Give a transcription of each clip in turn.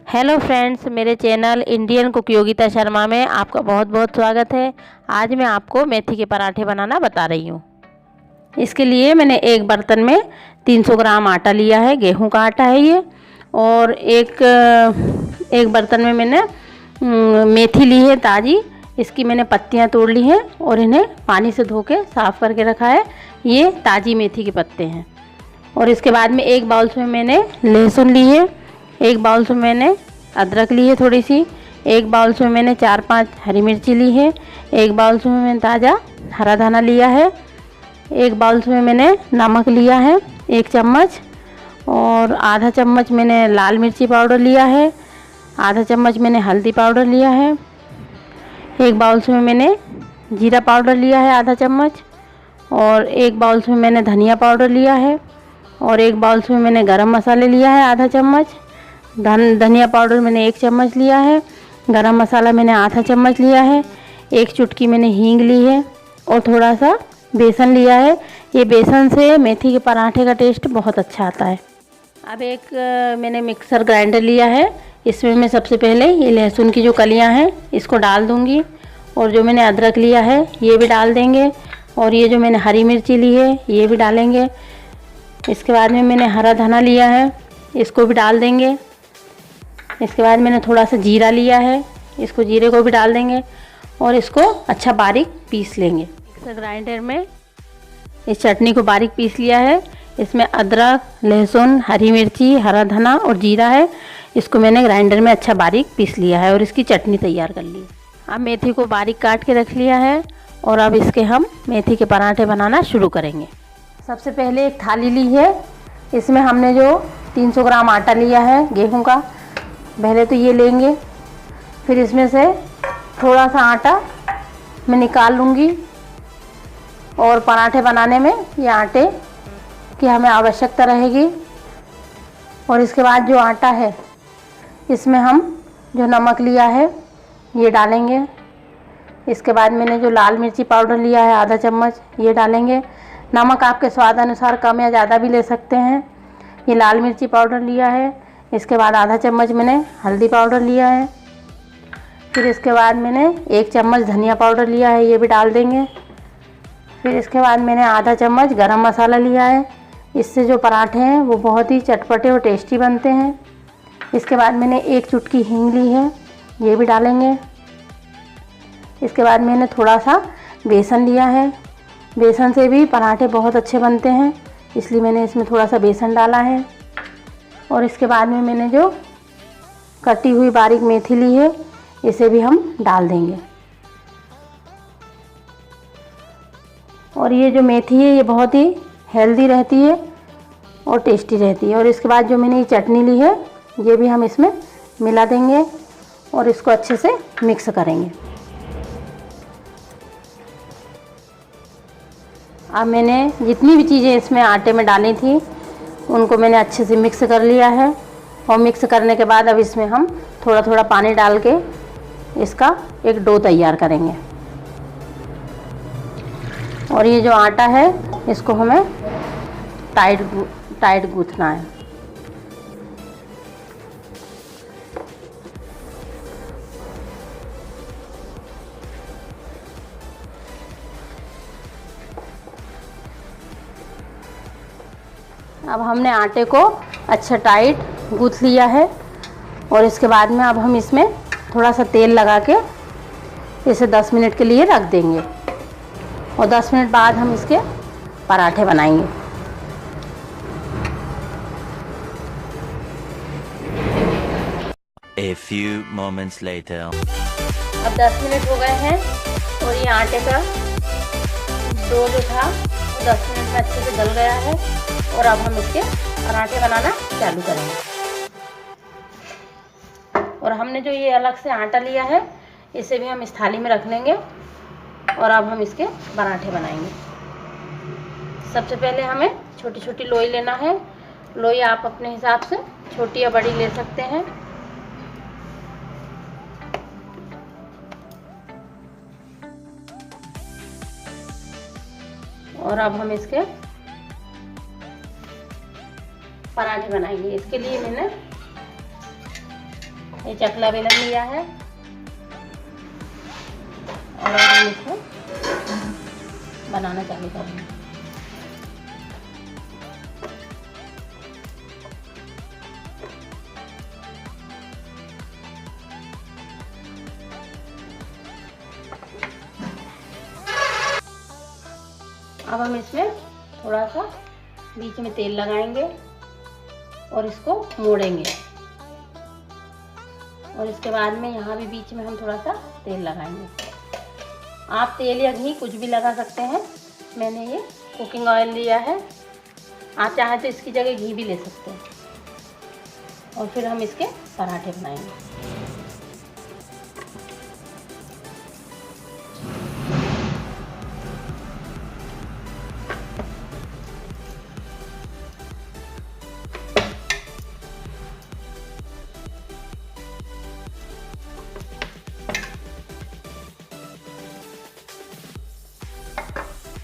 Hello friends, मेरे channel Indian cook Yogita Sharma में आपका बहुत बहुत स्वागत है। आज मैं आपको मेथी के पराठे बनाना बता रही हूँ। इसके लिए मैंने एक बर्तन में 300 ग्राम आटा लिया है, गेहूं का आटा है ये। और एक बर्तन में मैंने मेथी ली है ताज़ी। इसकी मैंने पत्तियाँ तोड़ ली हैं और इन्हें पानी से धो के साफ़ करके रखा है। ये ताज़ी मेथी के पत्ते हैं। और इसके बाद में एक बाउल में मैंने लहसुन ली है, एक बाउल में मैंने अदरक ली है थोड़ी सी, एक बाउल में मैंने 4-5 हरी मिर्ची ली है, एक बाउल में मैंने ताज़ा हरा धना लिया है, एक बाउल में मैंने नमक लिया है 1 चम्मच, और आधा चम्मच मैंने लाल मिर्ची पाउडर लिया है, आधा चम्मच मैंने हल्दी पाउडर लिया है, एक बाउल में मैंने जीरा पाउडर लिया है आधा चम्मच, और एक बाउल में मैंने धनिया पाउडर लिया है, और एक बाउल में मैंने गरम मसाले लिया है आधा चम्मच। धनिया पाउडर मैंने 1 चम्मच लिया है, गरम मसाला मैंने आधा चम्मच लिया है, एक चुटकी मैंने हींग ली है, और थोड़ा सा बेसन लिया है। ये बेसन से मेथी के पराठे का टेस्ट बहुत अच्छा आता है। अब एक मैंने मिक्सर ग्राइंडर लिया है। इसमें मैं सबसे पहले ये लहसुन की जो कलियां हैं इसको डाल दूंगी, और जो मैंने अदरक लिया है ये भी डाल देंगे, और ये जो मैंने हरी मिर्ची ली है ये भी डालेंगे। इसके बाद में मैंने हरा धना लिया है, इसको भी डाल देंगे। इसके बाद मैंने थोड़ा सा जीरा लिया है, इसको जीरे को भी डाल देंगे, और इसको अच्छा बारीक पीस लेंगे। मिक्सर ग्राइंडर में इस चटनी को बारीक पीस लिया है। इसमें अदरक, लहसुन, हरी मिर्ची, हरा धना और जीरा है। इसको मैंने ग्राइंडर में अच्छा बारीक पीस लिया है और इसकी चटनी तैयार कर ली। अब मेथी को बारीक काट के रख लिया है, और अब इसके हम मेथी के पराठे बनाना शुरू करेंगे। सबसे पहले एक थाली ली है। इसमें हमने जो 300 ग्राम आटा लिया है गेहूं का, पहले तो ये लेंगे, फिर इसमें से थोड़ा सा आटा मैं निकाल लूँगी। और पराठे बनाने में ये आटे की हमें आवश्यकता रहेगी। और इसके बाद जो आटा है इसमें हम जो नमक लिया है ये डालेंगे। इसके बाद मैंने जो लाल मिर्ची पाउडर लिया है आधा चम्मच ये डालेंगे। नमक आपके स्वाद अनुसार कम या ज़्यादा भी ले सकते हैं। ये लाल मिर्ची पाउडर लिया है। इसके बाद आधा चम्मच मैंने हल्दी पाउडर लिया है। फिर इसके बाद मैंने 1 चम्मच धनिया पाउडर लिया है, ये भी डाल देंगे। फिर इसके बाद मैंने आधा चम्मच गरम मसाला लिया है। इससे जो पराठे हैं वो बहुत ही चटपटे और टेस्टी बनते हैं। इसके बाद मैंने 1 चुटकी हींग ली है, ये भी डालेंगे। इसके बाद मैंने थोड़ा सा बेसन लिया है। बेसन से भी पराठे बहुत अच्छे बनते हैं, इसलिए मैंने इसमें थोड़ा सा बेसन डाला है। और इसके बाद में मैंने जो कटी हुई बारीक मेथी ली है इसे भी हम डाल देंगे। और ये जो मेथी है ये बहुत ही हेल्दी रहती है और टेस्टी रहती है। और इसके बाद जो मैंने ये चटनी ली है ये भी हम इसमें मिला देंगे और इसको अच्छे से मिक्स करेंगे। अब मैंने जितनी भी चीज़ें इसमें आटे में डाली थी उनको मैंने अच्छे से मिक्स कर लिया है। और मिक्स करने के बाद अब इसमें हम थोड़ा थोड़ा पानी डाल के इसका एक डो तैयार करेंगे। और ये जो आटा है इसको हमें टाइट गूंथना है। अब हमने आटे को अच्छा टाइट गूंथ लिया है। और इसके बाद में अब हम इसमें थोड़ा सा तेल लगा के इसे 10 मिनट के लिए रख देंगे, और 10 मिनट बाद हम इसके पराठे बनाएंगे। A few moments later. अब 10 मिनट हो गए हैं और ये आटे का डो जो था वो 10 मिनट में अच्छे से गल गया है। और अब हम इसके पराठे बनाना चालू करेंगे। और हमने जो ये अलग से आटा लिया है इसे भी हम इस थाली में रख लेंगे, और अब हम इसके पराठे बनाएंगे। सबसे पहले हमें छोटी छोटी लोई लेना है। लोई आप अपने हिसाब से छोटी या बड़ी ले सकते हैं। और अब हम इसके पराठे बनाएंगे। इसके लिए मैंने ये चकला बेलन लिया है और अब हम इसको बनाना चालू करेंगे। अब हम इसमें थोड़ा सा बीच में तेल लगाएंगे और इसको मोड़ेंगे और इसके बाद में यहाँ भी बीच में हम थोड़ा सा तेल लगाएंगे। आप तेल या घी कुछ भी लगा सकते हैं। मैंने ये कुकिंग ऑयल लिया है, आप चाहे तो इसकी जगह घी भी ले सकते हैं। और फिर हम इसके पराठे बनाएंगे।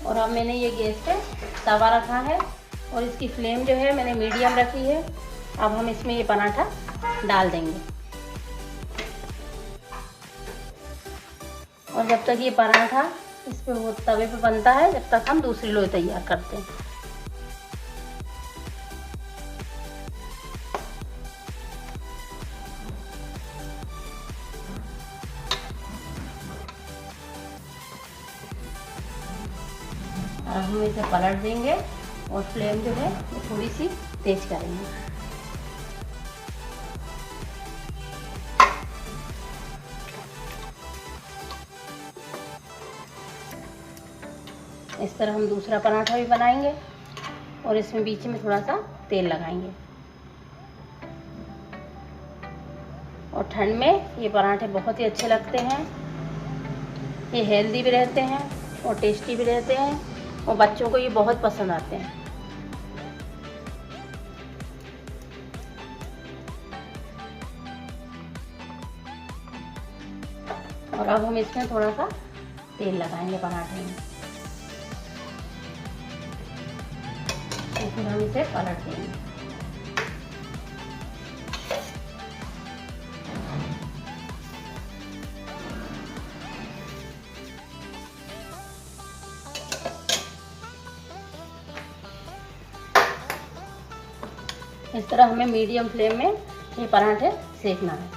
और अब मैंने ये गैस पे तवा रखा है और इसकी फ्लेम जो है मैंने मीडियम रखी है। अब हम इसमें ये पराठा डाल देंगे और जब तक ये पराठा इस पे वो तवे पे बनता है, जब तक हम दूसरी लोई तैयार करते हैं। अब हम इसे पलट देंगे और फ्लेम जो है वो थोड़ी सी तेज करेंगे। इस तरह हम दूसरा पराठा भी बनाएंगे और इसमें बीच में थोड़ा सा तेल लगाएंगे। और ठंड में ये पराठे बहुत ही अच्छे लगते हैं। ये हेल्दी भी रहते हैं और टेस्टी भी रहते हैं और बच्चों को ये बहुत पसंद आते हैं। और अब हम इसमें थोड़ा सा तेल लगाएंगे पराठे में और फिर हम इसे पलट देंगे। इस तरह हमें मीडियम फ्लेम में ये पराठे सेकना है।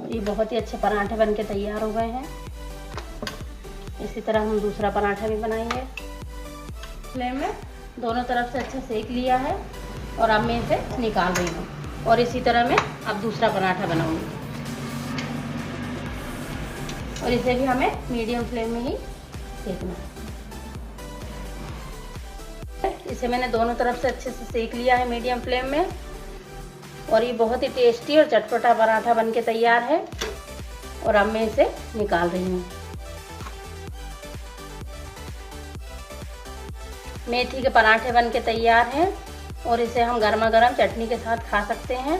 ये बहुत ही अच्छे पराठे बनके तैयार हो गए हैं। इसी तरह हम दूसरा पराठा भी बनाएंगे। फ्लेम में दोनों तरफ से अच्छा सेक लिया है और अब मैं इसे निकाल रही हूँ और इसी तरह मैं अब दूसरा पराठा बनाऊंगी और इसे भी हमें मीडियम फ्लेम में ही सेकना है। इसे मैंने दोनों तरफ से अच्छे से सेक लिया है मीडियम फ्लेम में और ये बहुत ही टेस्टी और चटपटा पराठा बनके तैयार है और अब मैं इसे निकाल रही हूँ। मेथी के पराठे बनके तैयार हैं और इसे हम गर्मा गर्म चटनी के साथ खा सकते हैं।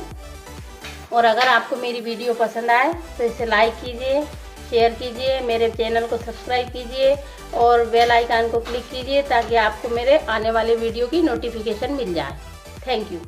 और अगर आपको मेरी वीडियो पसंद आए तो इसे लाइक कीजिए, शेयर कीजिए, मेरे चैनल को सब्सक्राइब कीजिए और बेल आइकन को क्लिक कीजिए ताकि आपको मेरे आने वाले वीडियो की नोटिफिकेशन मिल जाए। Thank you.